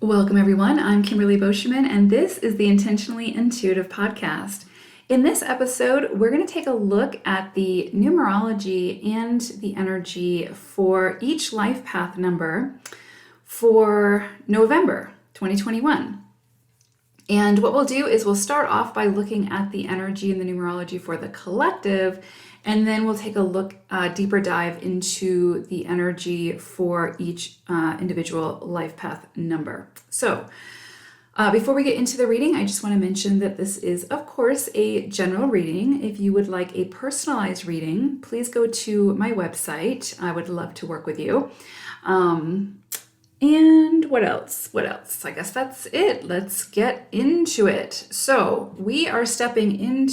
Welcome, everyone. I'm Kimberly Boschman, and this is the Intentionally Intuitive podcast. In this episode, we're going to take a look at the numerology and the energy for each life path number for November 2021. And what we'll do is we'll start off by looking at the energy and the numerology for the collective, and then we'll take a look, deeper dive into the energy for each individual life path number. So before we get into the reading, I just want to mention that this is, of course, a general reading. If you would like a personalized reading, please go to my website. I would love to work with you. And what else? I guess that's it. Let's get into it. So we are stepping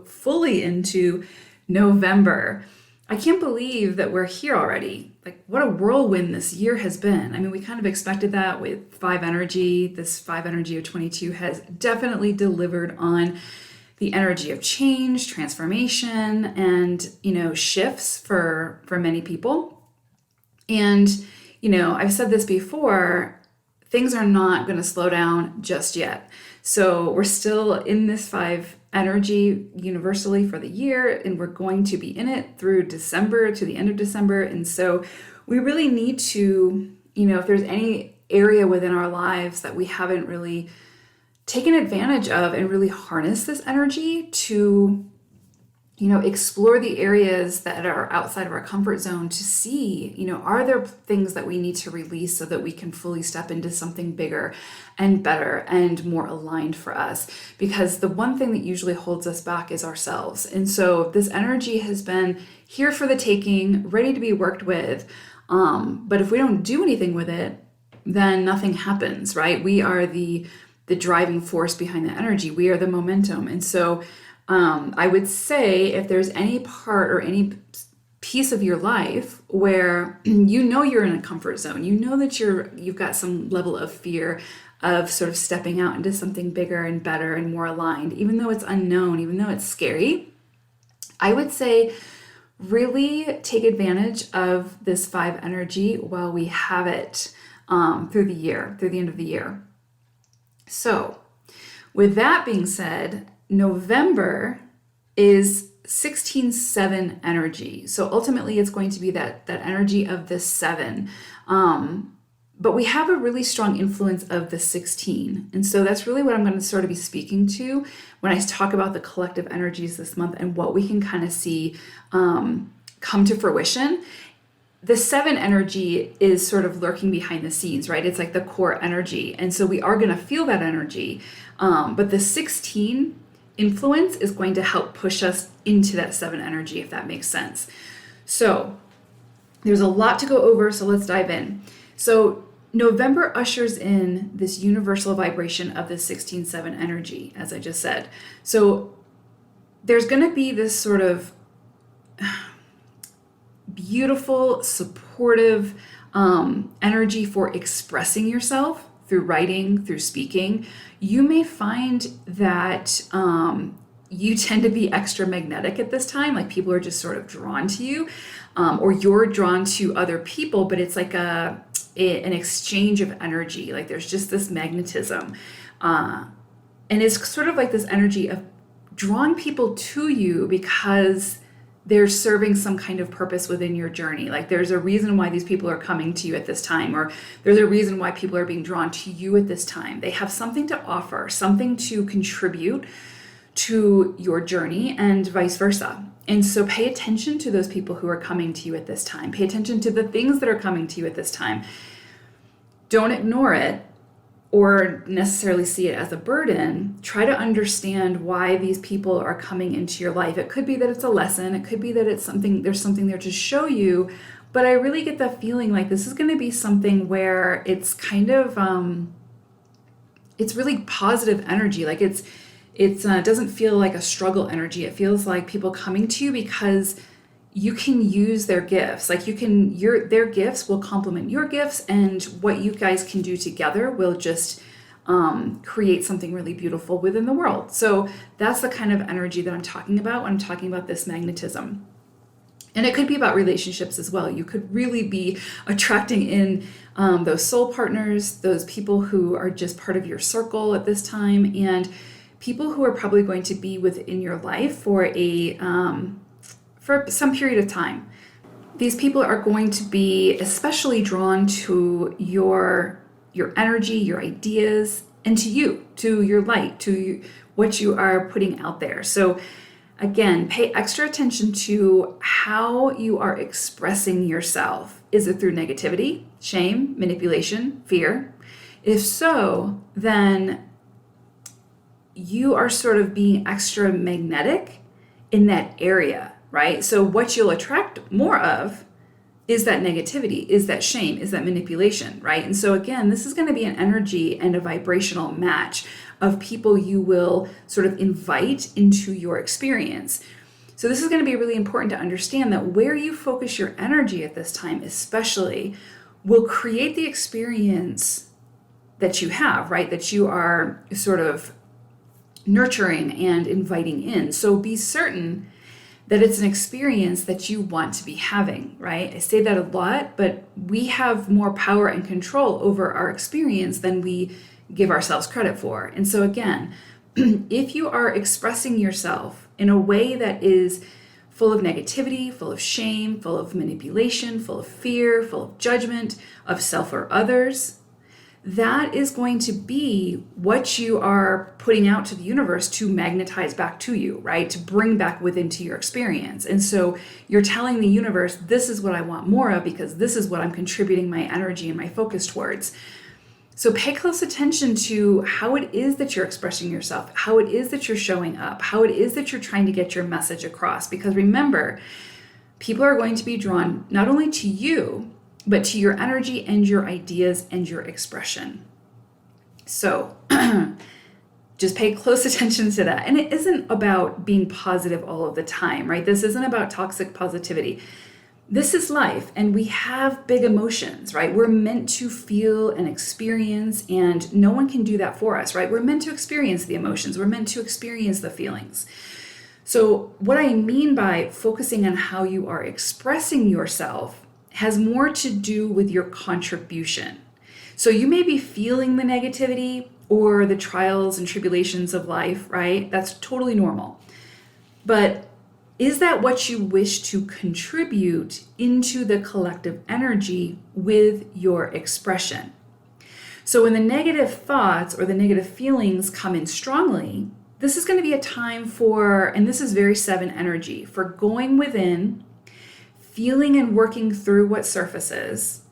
fully into November. I can't believe that we're here already. Like, what a whirlwind this year has been. I mean, we kind of expected that with 5 energy. This 5 energy of 22 has definitely delivered on the energy of change, transformation, and, shifts for many people. And, I've said this before, things are not going to slow down just yet. So we're still in this 5 energy universally for the year, and we're going to be in it through December to the end of December. And so we really need to, if there's any area within our lives that we haven't really taken advantage of and really harness this energy to, explore the areas that are outside of our comfort zone to see, are there things that we need to release so that we can fully step into something bigger and better and more aligned for us? Because the one thing that usually holds us back is ourselves. And so this energy has been here for the taking, ready to be worked with. But if we don't do anything with it, then nothing happens, right? We are the driving force behind the energy. We are the momentum. And so I would say if there's any part or any piece of your life where you're in a comfort zone, that you've got some level of fear of sort of stepping out into something bigger and better and more aligned, even though it's unknown, even though it's scary, I would say really take advantage of this 5 energy while we have it through the end of the year. So with that being said, November is 16-7 energy. So ultimately it's going to be that energy of the 7. But we have a really strong influence of the 16. And so that's really what I'm going to sort of be speaking to when I talk about the collective energies this month and what we can kind of see come to fruition. The 7 energy is sort of lurking behind the scenes, right? It's like the core energy. And so we are going to feel that energy. But the 16 influence is going to help push us into that 7 energy, if that makes sense. So there's a lot to go over, so let's dive in. So November ushers in this universal vibration of the 16-7 energy, as I just said. So there's going to be this sort of beautiful, supportive energy for expressing yourself through writing, through speaking. You may find that you tend to be extra magnetic at this time, like people are just sort of drawn to you, or you're drawn to other people, but it's like an exchange of energy. Like there's just this magnetism. And it's sort of like this energy of drawing people to you because they're serving some kind of purpose within your journey. Like there's a reason why these people are coming to you at this time, or there's a reason why people are being drawn to you at this time. They have something to offer, something to contribute to your journey and vice versa. And so pay attention to those people who are coming to you at this time. Pay attention to the things that are coming to you at this time. Don't ignore it or necessarily see it as a burden. Try to understand why these people are coming into your life. It could be that it's a lesson. It could be that there's something there to show you. But I really get that feeling like this is going to be something where it's kind of, it's really positive energy. Like it doesn't feel like a struggle energy. It feels like people coming to you because you can use their gifts. Like their gifts will complement your gifts, and what you guys can do together will just create something really beautiful within the world. So that's the kind of energy that I'm talking about when I'm talking about this magnetism. And it could be about relationships as well. You could really be attracting in those soul partners, those people who are just part of your circle at this time, and people who are probably going to be within your life for some period of time. These people are going to be especially drawn to your energy, your ideas, and to you, to your light, to what you are putting out there. So again, pay extra attention to how you are expressing yourself. Is it through negativity, shame, manipulation, fear? If so, then you are sort of being extra magnetic in that area, right? So what you'll attract more of is that negativity, is that shame, is that manipulation, right? And so again, this is going to be an energy and a vibrational match of people you will sort of invite into your experience. So this is going to be really important to understand that where you focus your energy at this time, especially, will create the experience that you have, right? That you are sort of nurturing and inviting in. So be certain that it's an experience that you want to be having, right? I say that a lot, but we have more power and control over our experience than we give ourselves credit for. And so again, if you are expressing yourself in a way that is full of negativity, full of shame, full of manipulation, full of fear, full of judgment of self or others, that is going to be what you are putting out to the universe to magnetize back to you, right? To bring back within to your experience. And so you're telling the universe, this is what I want more of because this is what I'm contributing my energy and my focus towards. So pay close attention to how it is that you're expressing yourself, how it is that you're showing up, how it is that you're trying to get your message across. Because remember, people are going to be drawn not only to you, but to your energy and your ideas and your expression. So just pay close attention to that. And it isn't about being positive all of the time, right? This isn't about toxic positivity. This is life, and we have big emotions, right? We're meant to feel and experience, and no one can do that for us, right? We're meant to experience the emotions. We're meant to experience the feelings. So what I mean by focusing on how you are expressing yourself has more to do with your contribution. So you may be feeling the negativity or the trials and tribulations of life, right? That's totally normal. But is that what you wish to contribute into the collective energy with your expression? So when the negative thoughts or the negative feelings come in strongly, this is going to be a time for, and this is very 7 energy, for going within, feeling and working through what surfaces,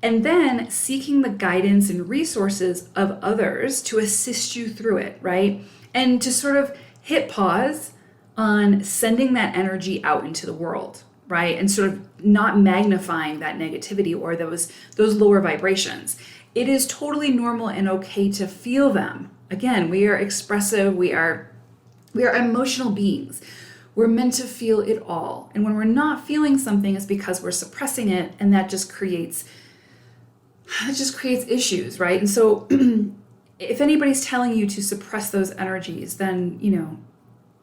and then seeking the guidance and resources of others to assist you through it, right? And to sort of hit pause on sending that energy out into the world, right? And sort of not magnifying that negativity or those lower vibrations. It is totally normal and okay to feel them. Again, we are expressive, we are emotional beings. We're meant to feel it all. And when we're not feeling something, it's because we're suppressing it, and that just creates issues, right? And so if anybody's telling you to suppress those energies, then,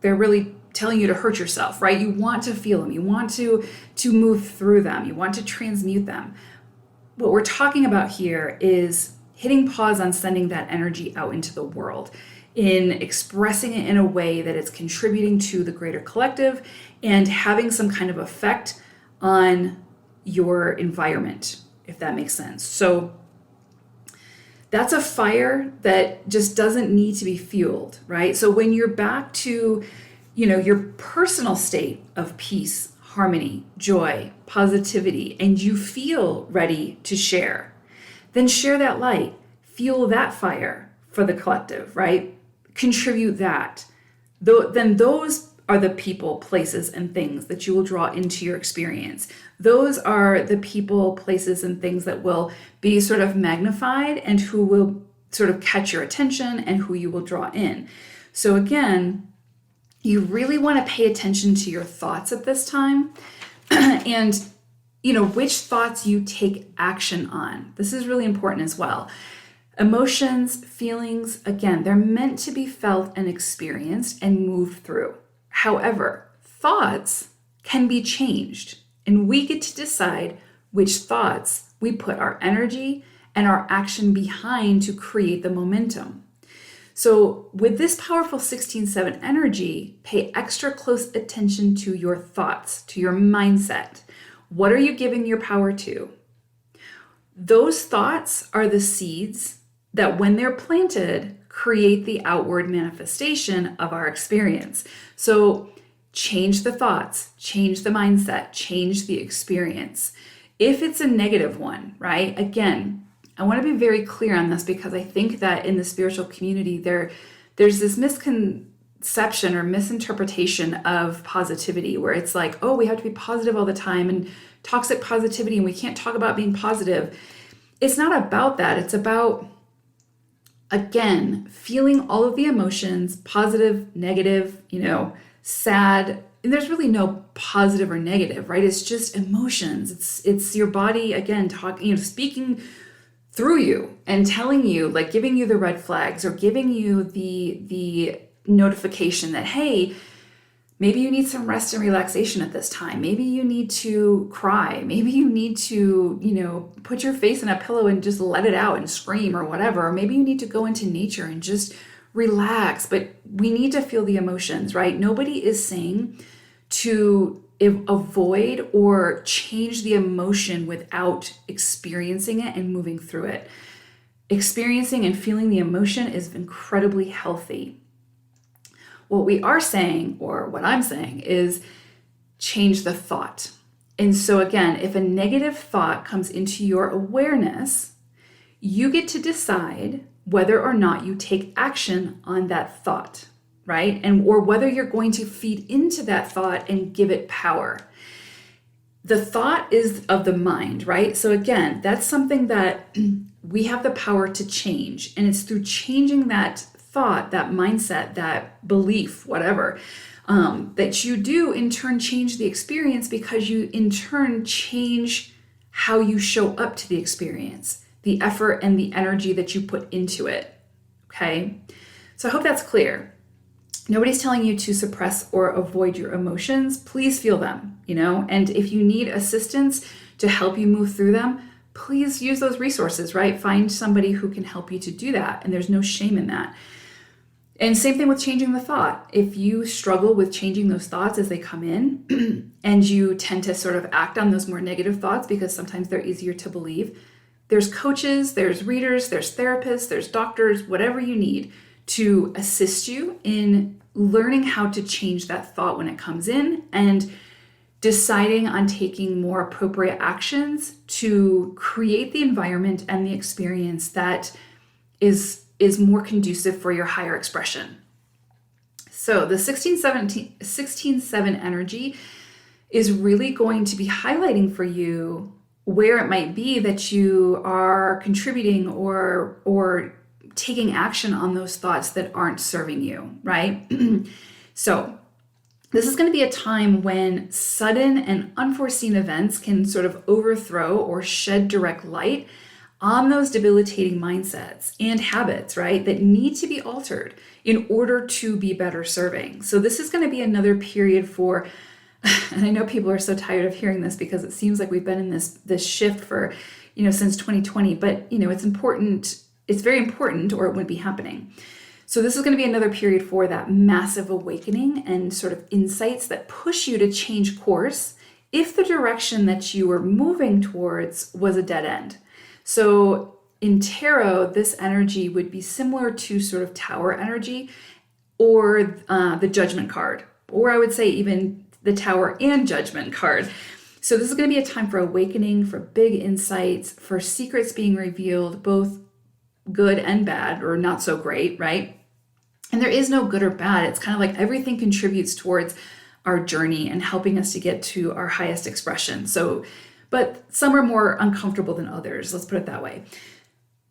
they're really telling you to hurt yourself, right? You want to feel them. You want to move through them. You want to transmute them. What we're talking about here is hitting pause on sending that energy out into the world, in expressing it in a way that it's contributing to the greater collective and having some kind of effect on your environment, if that makes sense. So that's a fire that just doesn't need to be fueled, right? So when you're back to, your personal state of peace, harmony, joy, positivity, and you feel ready to share, then share that light, fuel that fire for the collective, right? Contribute that. Then those are the people, places, and things that you will draw into your experience. Those are the people, places, and things that will be sort of magnified and who will sort of catch your attention and who you will draw in. So again, you really want to pay attention to your thoughts at this time and, which thoughts you take action on. This is really important as well. Emotions, feelings, again, they're meant to be felt and experienced and moved through. However, thoughts can be changed. And we get to decide which thoughts we put our energy and our action behind to create the momentum. So with this powerful 16/7 energy, pay extra close attention to your thoughts, to your mindset. What are you giving your power to? Those thoughts are the seeds that, when they're planted, create the outward manifestation of our experience. So change the thoughts, change the mindset, change the experience. If it's a negative one, right? Again, I want to be very clear on this because I think that in the spiritual community, there's this misconception or misinterpretation of positivity where it's like, oh, we have to be positive all the time and toxic positivity and we can't talk about being positive. It's not about that. It's about, again, feeling all of the emotions, positive, negative, sad. And there's really no positive or negative, right? It's just emotions. It's your body, again, speaking through you and telling you, like giving you the red flags or giving you the notification that, hey, maybe you need some rest and relaxation at this time. Maybe you need to cry. Maybe you need to, put your face in a pillow and just let it out and scream or whatever. Or maybe you need to go into nature and just relax. But we need to feel the emotions, right? Nobody is saying to avoid or change the emotion without experiencing it and moving through it. Experiencing and feeling the emotion is incredibly healthy. What we are saying, or what I'm saying, is change the thought. And so again, if a negative thought comes into your awareness, you get to decide whether or not you take action on that thought, right? Or whether you're going to feed into that thought and give it power. The thought is of the mind, right? So again, that's something that we have the power to change. And it's through changing that thought, that mindset, that belief, whatever, that you do in turn change the experience, because you in turn change how you show up to the experience, the effort and the energy that you put into it. Okay? So I hope that's clear. Nobody's telling you to suppress or avoid your emotions. Please feel them, and if you need assistance to help you move through them, please use those resources, right? Find somebody who can help you to do that. And there's no shame in that. And same thing with changing the thought. If you struggle with changing those thoughts as they come in and you tend to sort of act on those more negative thoughts because sometimes they're easier to believe, there's coaches, there's readers, there's therapists, there's doctors, whatever you need to assist you in learning how to change that thought when it comes in and deciding on taking more appropriate actions to create the environment and the experience that is more conducive for your higher expression. So the 16/7 energy is really going to be highlighting for you where it might be that you are contributing or taking action on those thoughts that aren't serving you, right? So this is going to be a time when sudden and unforeseen events can sort of overthrow or shed direct light on those debilitating mindsets and habits, right, that need to be altered in order to be better serving. So this is going to be another period for, and I know people are so tired of hearing this because it seems like we've been in this shift for, since 2020, but it's important. It's very important, or it wouldn't be happening. So this is going to be another period for that massive awakening and sort of insights that push you to change course if the direction that you were moving towards was a dead end. So in tarot, this energy would be similar to sort of Tower energy or the Judgment card, or I would say even the Tower and Judgment card. So this is going to be a time for awakening, for big insights, for secrets being revealed, both good and bad, or not so great, right? And there is no good or bad. It's kind of like everything contributes towards our journey and helping us to get to our highest expression. So, but some are more uncomfortable than others. Let's put it that way.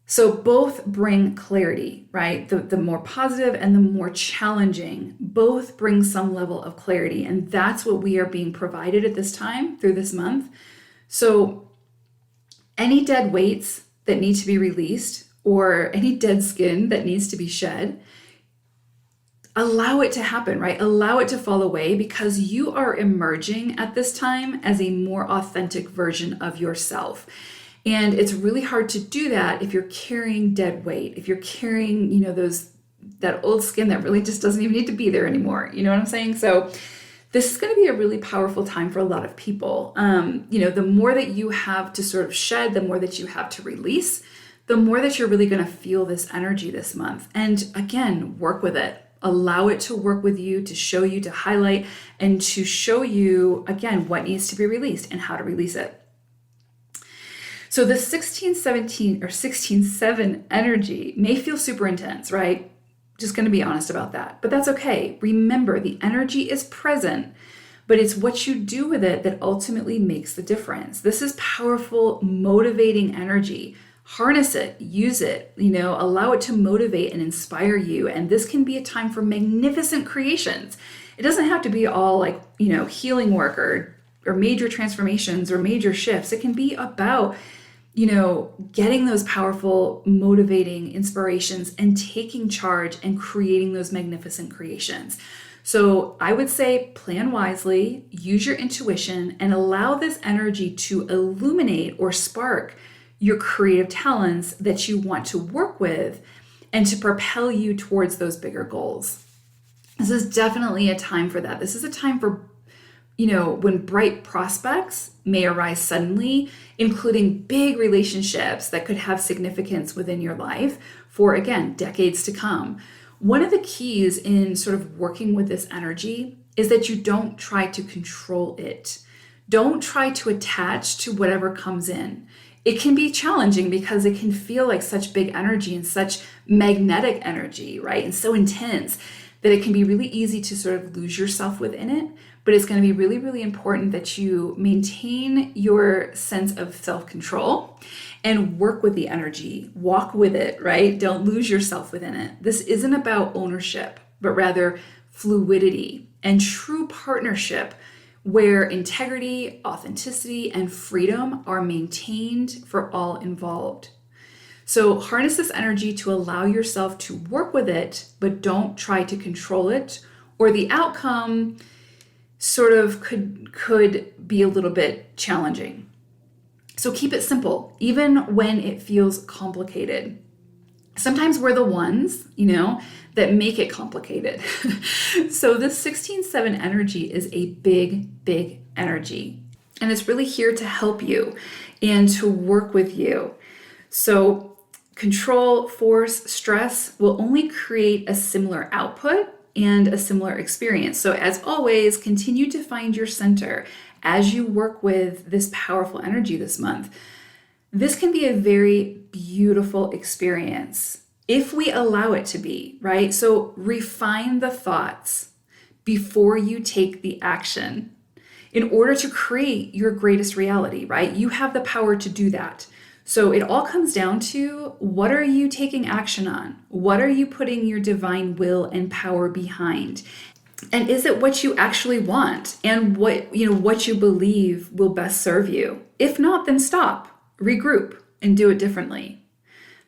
So both bring clarity, right? The more positive and the more challenging, both bring some level of clarity. And that's what we are being provided at this time through this month. So any dead weights that need to be released or any dead skin that needs to be shed, allow it to happen, right? Allow it to fall away, because you are emerging at this time as a more authentic version of yourself. And it's really hard to do that if you're carrying dead weight, if you're carrying, that old skin that really just doesn't even need to be there anymore. You know what I'm saying? So this is going to be a really powerful time for a lot of people. The more that you have to sort of shed, the more that you have to release, the more that you're really going to feel this energy this month. And again, work with it. Allow it to work with you, to show you, to highlight, and to show you, again, what needs to be released and how to release it. So the 16-17 or 16-7 energy may feel super intense, right? Just going to be honest about that. But that's okay. Remember, the energy is present, but it's what you do with it that ultimately makes the difference. This is powerful, motivating energy. Harness it, use it, allow it to motivate and inspire you. And this can be a time for magnificent creations. It doesn't have to be all like, healing work or major transformations or major shifts. It can be about getting those powerful, motivating inspirations and taking charge and creating those magnificent creations. So I would say plan wisely, use your intuition, and allow this energy to illuminate or spark your creative talents that you want to work with and to propel you towards those bigger goals. This is definitely a time for that. This is a time for when bright prospects may arise suddenly, including big relationships that could have significance within your life for, again, decades to come. One of the keys in sort of working with this energy is that you don't try to control it. Don't try to attach to whatever comes in. It can be challenging because it can feel like such big energy and such magnetic energy, right? And so intense that it can be really easy to sort of lose yourself within it. But it's going to be really, really important that you maintain your sense of self-control and work with the energy, walk with it, right? Don't lose yourself within it. This isn't about ownership, but rather fluidity and true partnership where integrity, authenticity, and freedom are maintained for all involved. So harness this energy to allow yourself to work with it, but don't try to control it, or the outcome sort of could be a little bit challenging. So keep it simple, even when it feels complicated. Sometimes we're the ones, that make it complicated. So this 16-7 energy is a big, big energy. And it's really here to help you and to work with you. So control, force, stress will only create a similar output and a similar experience. So as always, continue to find your center as you work with this powerful energy this month. This can be a very beautiful experience if we allow it to be, right? So refine the thoughts before you take the action in order to create your greatest reality, right? You have the power to do that. So it all comes down to, what are you taking action on? What are you putting your divine will and power behind? And is it what you actually want and what you believe will best serve you? If not, then stop, regroup, and do it differently.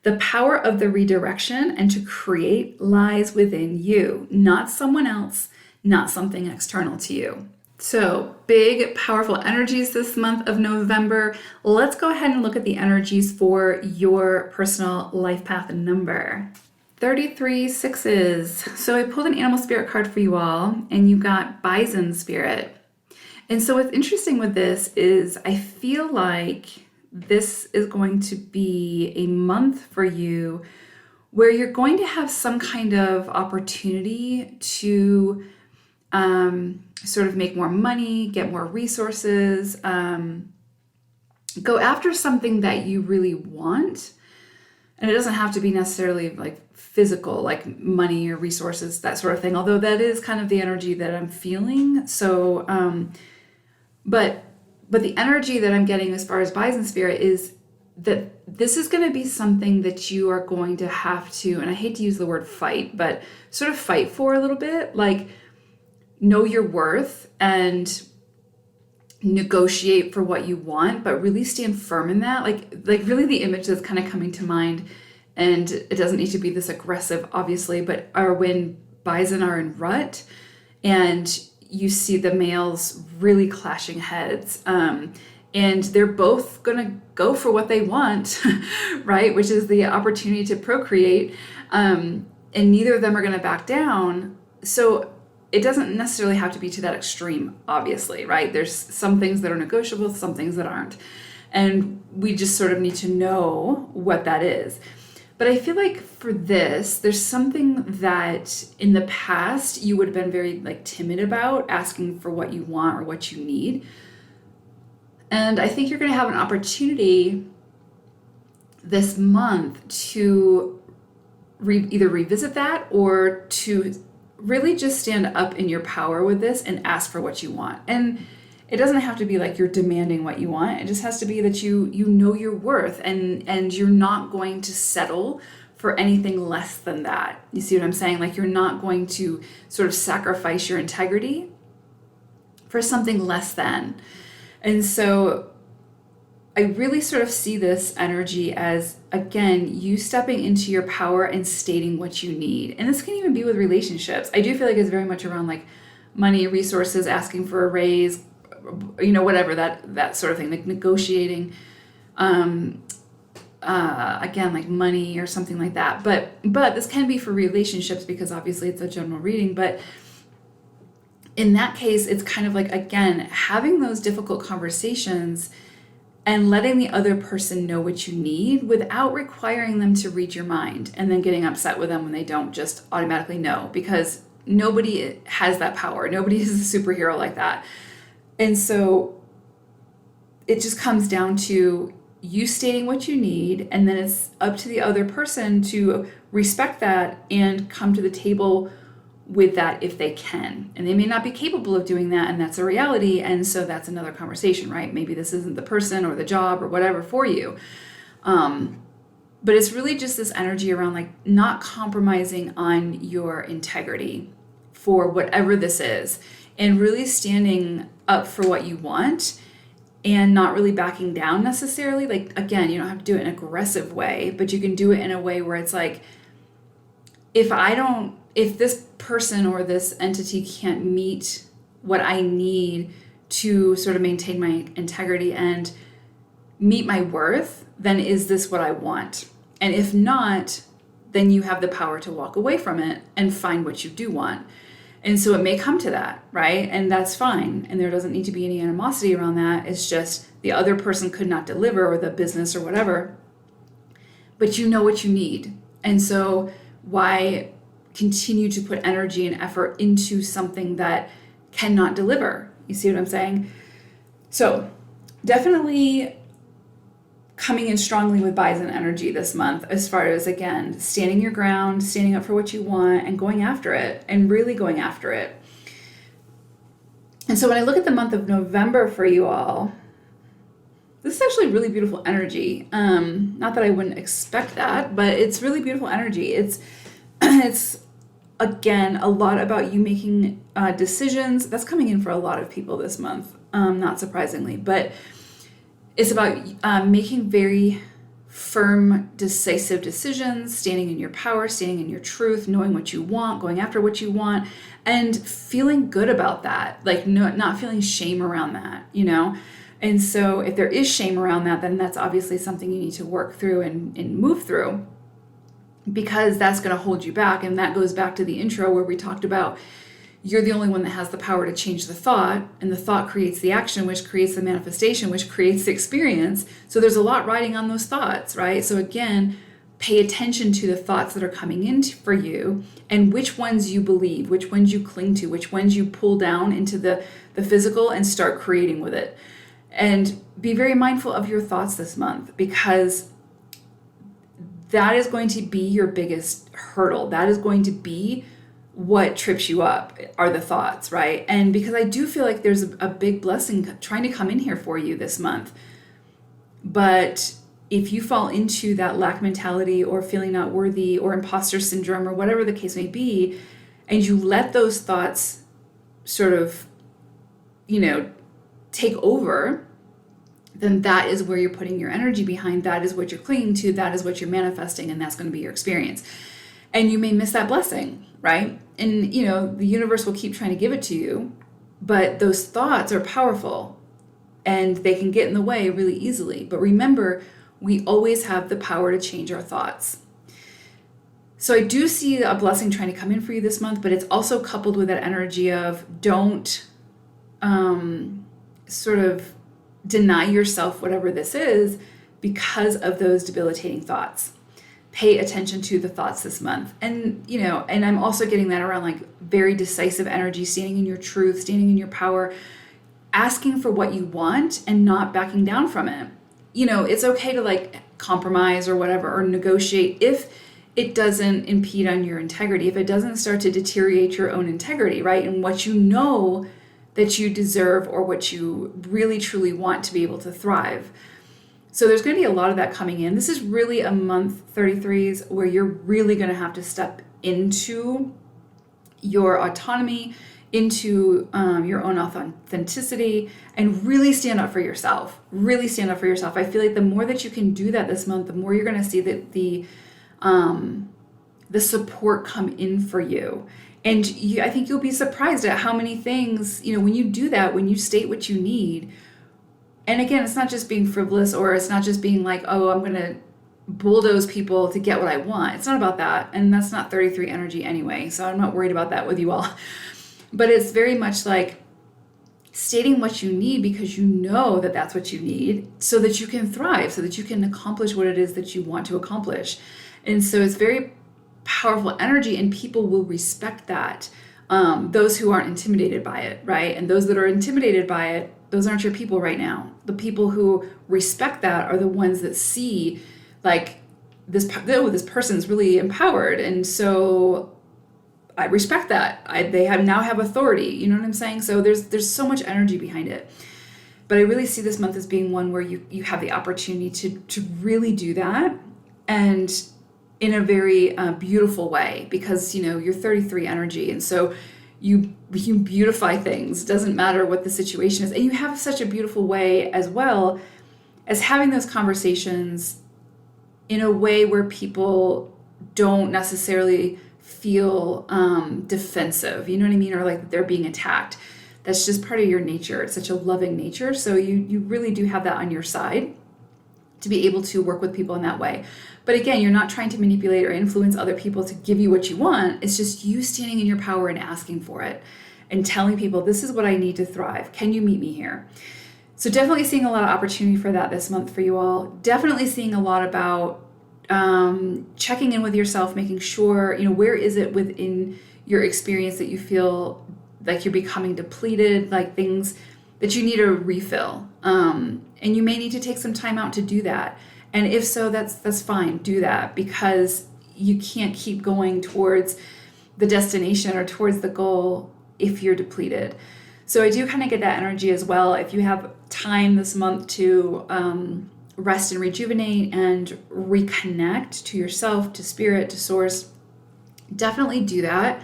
The power of the redirection and to create lies within you, not someone else, not something external to you. So big, powerful energies this month of November. Let's go ahead and look at the energies for your personal life path number. 33 sixes. So I pulled an animal spirit card for you all, and you got bison spirit. And so what's interesting with this is I feel like this is going to be a month for you where you're going to have some kind of opportunity to sort of make more money, get more resources, go after something that you really want. And it doesn't have to be necessarily like physical, like money or resources, that sort of thing, although that is kind of the energy that I'm feeling. So, but the energy that I'm getting as far as bison spirit is that this is going to be something that you are going to have to, and I hate to use the word fight, but sort of fight for a little bit, like know your worth and negotiate for what you want, but really stand firm in that. Like really the image that's kind of coming to mind, and it doesn't need to be this aggressive, obviously, but are when bison are in rut, and you see the males really clashing heads. And they're both going to go for what they want, right? Which is the opportunity to procreate. And neither of them are going to back down. So it doesn't necessarily have to be to that extreme, obviously, right? There's some things that are negotiable, some things that aren't. And we just sort of need to know what that is. But I feel like for this, there's something that in the past you would have been very like timid about asking for what you want or what you need. And I think you're going to have an opportunity this month to either revisit that or to really just stand up in your power with this and ask for what you want. And it doesn't have to be like you're demanding what you want. It just has to be that you know your worth, and you're not going to settle for anything less than that. You see what I'm saying? Like, you're not going to sort of sacrifice your integrity for something less than. And so I really sort of see this energy as, again, you stepping into your power and stating what you need. And this can even be with relationships. I do feel like it's very much around like money, resources, asking for a raise, whatever, that sort of thing, like negotiating, again, like money or something like that. But this can be for relationships because obviously it's a general reading. But in that case, it's kind of like, again, having those difficult conversations and letting the other person know what you need without requiring them to read your mind and then getting upset with them when they don't just automatically know, because nobody has that power. Nobody is a superhero like that. And so it just comes down to you stating what you need, and then it's up to the other person to respect that and come to the table with that if they can. And they may not be capable of doing that, and that's a reality. And so that's another conversation, right? Maybe this isn't the person or the job or whatever for you. But it's really just this energy around like not compromising on your integrity for whatever this is, and really standing up for what you want and not really backing down necessarily. Like, again, you don't have to do it in an aggressive way, but you can do it in a way where it's like, if this person or this entity can't meet what I need to sort of maintain my integrity and meet my worth, then is this what I want? And if not, then you have the power to walk away from it and find what you do want. And so it may come to that, right? And that's fine. And there doesn't need to be any animosity around that. It's just the other person could not deliver, or the business or whatever, but you know what you need. And so why continue to put energy and effort into something that cannot deliver? You see what I'm saying? So definitely coming in strongly with bison energy this month, as far as, again, standing your ground, standing up for what you want, and going after it, and really going after it. And so when I look at the month of November for you all, this is actually really beautiful energy. Not that I wouldn't expect that, but it's really beautiful energy. It's again, a lot about you making decisions. That's coming in for a lot of people this month, not surprisingly, but it's about making very firm, decisive decisions, standing in your power, standing in your truth, knowing what you want, going after what you want, and feeling good about that. Like, not feeling shame around that, And so if there is shame around that, then that's obviously something you need to work through and move through, because that's going to hold you back. And that goes back to the intro where we talked about you're the only one that has the power to change the thought, and the thought creates the action, which creates the manifestation, which creates the experience. So there's a lot riding on those thoughts, right? So again, pay attention to the thoughts that are coming in for you, and which ones you believe, which ones you cling to, which ones you pull down into the physical and start creating with it. And be very mindful of your thoughts this month, because that is going to be your biggest hurdle. That is going to be what trips you up, are the thoughts, right? And because I do feel like there's a big blessing trying to come in here for you this month. But if you fall into that lack mentality, or feeling not worthy, or imposter syndrome, or whatever the case may be, and you let those thoughts sort of, take over, then that is where you're putting your energy behind. That is what you're clinging to. That is what you're manifesting, and that's going to be your experience. and you may miss that blessing, right? And the universe will keep trying to give it to you, but those thoughts are powerful and they can get in the way really easily. But remember, we always have the power to change our thoughts. So I do see a blessing trying to come in for you this month, but it's also coupled with that energy of don't sort of deny yourself whatever this is because of those debilitating thoughts. Pay attention to the thoughts this month. And, and I'm also getting that around like very decisive energy, standing in your truth, standing in your power, asking for what you want and not backing down from it. It's okay to like compromise or whatever, or negotiate if it doesn't impede on your integrity, if it doesn't start to deteriorate your own integrity, right? And what you know that you deserve or what you really truly want to be able to thrive. So there's going to be a lot of that coming in. This is really a month 33s where you're really going to have to step into your autonomy, into your own authenticity, and really stand up for yourself. Really stand up for yourself. I feel like the more that you can do that this month, the more you're going to see that the support come in for you. And I think you'll be surprised at how many things, when you do that, when you state what you need. And again, it's not just being frivolous, or it's not just being like, oh, I'm going to bulldoze people to get what I want. It's not about that. And that's not 33 energy anyway. So I'm not worried about that with you all. But it's very much like stating what you need because you know that that's what you need so that you can thrive, so that you can accomplish what it is that you want to accomplish. And so it's very powerful energy, and people will respect that. Those who aren't intimidated by it, right? And those that are intimidated by it, those aren't your people right now. The people who respect that are the ones that see like this person's really empowered. And so I respect that. They now have authority. You know what I'm saying? So there's so much energy behind it. But I really see this month as being one where you have the opportunity to really do that, and in a very beautiful way, because you're 33 energy, and so you beautify things. Doesn't matter what the situation is, and you have such a beautiful way as well as having those conversations in a way where people don't necessarily feel defensive. You know what I mean? Or like they're being attacked. That's just part of your nature. It's such a loving nature. So you really do have that on your side to be able to work with people in that way. But again, you're not trying to manipulate or influence other people to give you what you want. It's just you standing in your power and asking for it and telling people, this is what I need to thrive. Can you meet me here? So definitely seeing a lot of opportunity for that this month for you all. Definitely seeing a lot about checking in with yourself, making sure, where is it within your experience that you feel like you're becoming depleted, like things that you need a refill. And you may need to take some time out to do that. And if so, that's fine. Do that, because you can't keep going towards the destination or towards the goal if you're depleted. So I do kind of get that energy as well. If you have time this month to rest and rejuvenate and reconnect to yourself, to spirit, to source, definitely do that.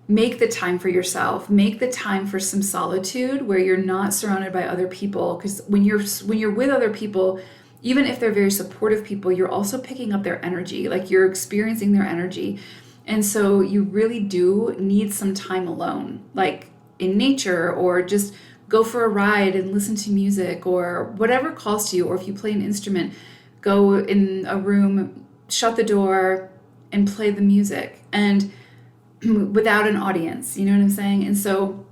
Make the time for yourself. Make the time for some solitude where you're not surrounded by other people. Because when you're with other people, even if they're very supportive people, you're also picking up their energy, like you're experiencing their energy. And so you really do need some time alone, like in nature, or just go for a ride and listen to music, or whatever calls to you. Or if you play an instrument, go in a room, shut the door, and play the music, and without an audience, you know what I'm saying? And so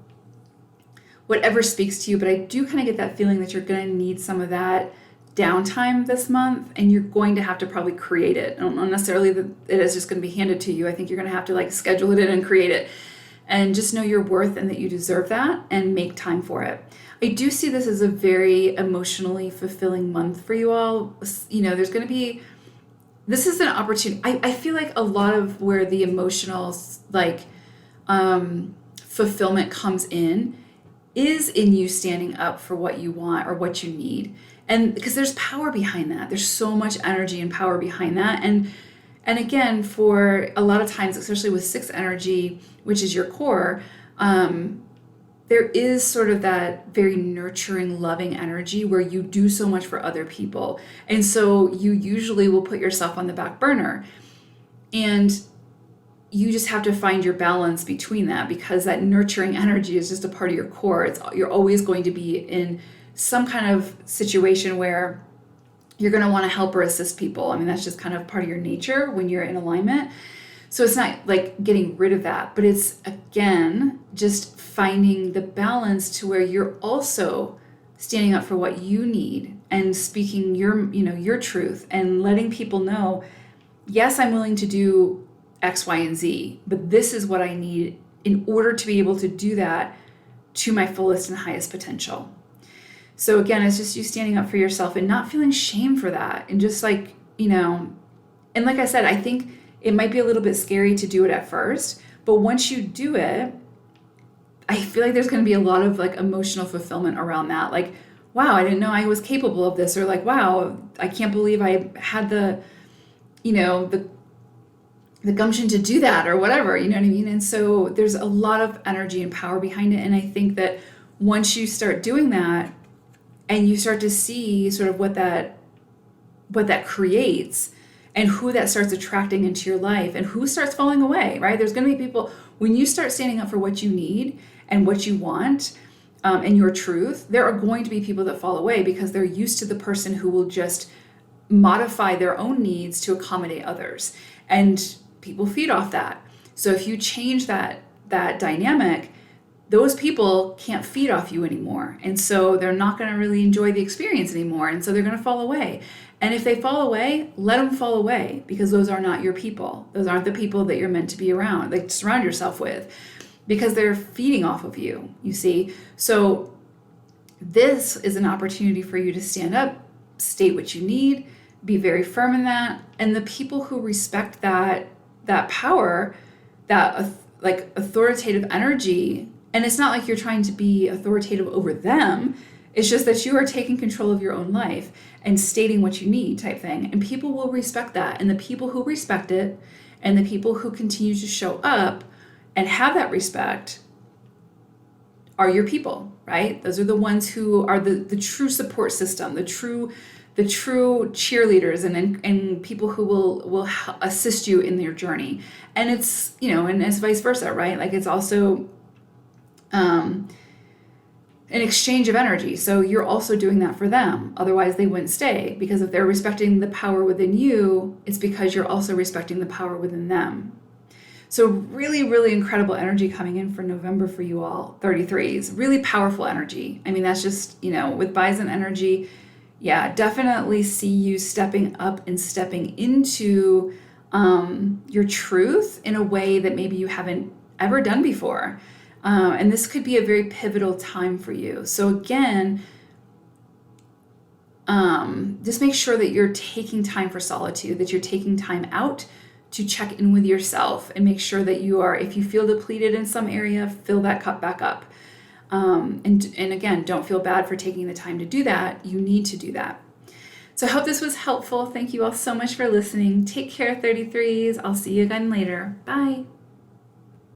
whatever speaks to you, but I do kind of get that feeling that you're going to need some of that downtime this month, and you're going to have to probably create it. I don't know necessarily that it is just going to be handed to you. I think you're going to have to like schedule it in and create it, and just know your worth and that you deserve that, and make time for it. I do see this as a very emotionally fulfilling month for you all. There's going to be, this is an opportunity. I feel like a lot of where the emotional fulfillment comes in is in you standing up for what you want or what you need. And because there's power behind that. There's so much energy and power behind that. And again, for a lot of times, especially with 6 energy, which is your core, there is sort of that very nurturing, loving energy where you do so much for other people. And so you usually will put yourself on the back burner. And you just have to find your balance between that, because that nurturing energy is just a part of your core. You're always going to be in some kind of situation where you're going to want to help or assist people. I mean, that's just kind of part of your nature when you're in alignment. So it's not like getting rid of that, but it's, again, just finding the balance to where you're also standing up for what you need and speaking your truth and letting people know, yes, I'm willing to do X, Y, and Z, but this is what I need in order to be able to do that to my fullest and highest potential. So again, it's just you standing up for yourself and not feeling shame for that. And just like, and like I said, I think it might be a little bit scary to do it at first, but once you do it, I feel like there's going to be a lot of like emotional fulfillment around that. Like, wow, I didn't know I was capable of this. Or like, wow, I can't believe I had the gumption to do that, or whatever, you know what I mean? And so there's a lot of energy and power behind it. And I think that once you start doing that and you start to see sort of what that creates and who that starts attracting into your life and who starts falling away, right? There's going to be people, when you start standing up for what you need and what you want, and your truth, there are going to be people that fall away because they're used to the person who will just modify their own needs to accommodate others. And people feed off that. So if you change that dynamic, those people can't feed off you anymore. And so they're not going to really enjoy the experience anymore. And so they're going to fall away. And if they fall away, let them fall away, because those are not your people. Those aren't the people that you're meant to be around, like surround yourself with, because they're feeding off of you, you see? So this is an opportunity for you to stand up, state what you need, be very firm in that. And the people who respect that power, that like authoritative energy, and it's not like you're trying to be authoritative over them, it's just that you are taking control of your own life and stating what you need type thing. And people will respect that. And the people who respect it and the people who continue to show up and have that respect are your people, right? Those are the ones who are the true support system, the true cheerleaders and people who will assist you in your journey. And it's, and it's vice versa, right? Like it's also an exchange of energy. So you're also doing that for them. Otherwise they wouldn't stay, because if they're respecting the power within you, it's because you're also respecting the power within them. So really, really incredible energy coming in for November for you all, 33s. Really powerful energy. I mean, that's just, with Bison energy, yeah, definitely see you stepping up and stepping into your truth in a way that maybe you haven't ever done before. And this could be a very pivotal time for you. So again, just make sure that you're taking time for solitude, that you're taking time out to check in with yourself and make sure that you are, if you feel depleted in some area, fill that cup back up. And again, don't feel bad for taking the time to do that. You need to do that. So I hope this was helpful. Thank you all so much for listening. Take care, 33s. I'll see you again later. Bye.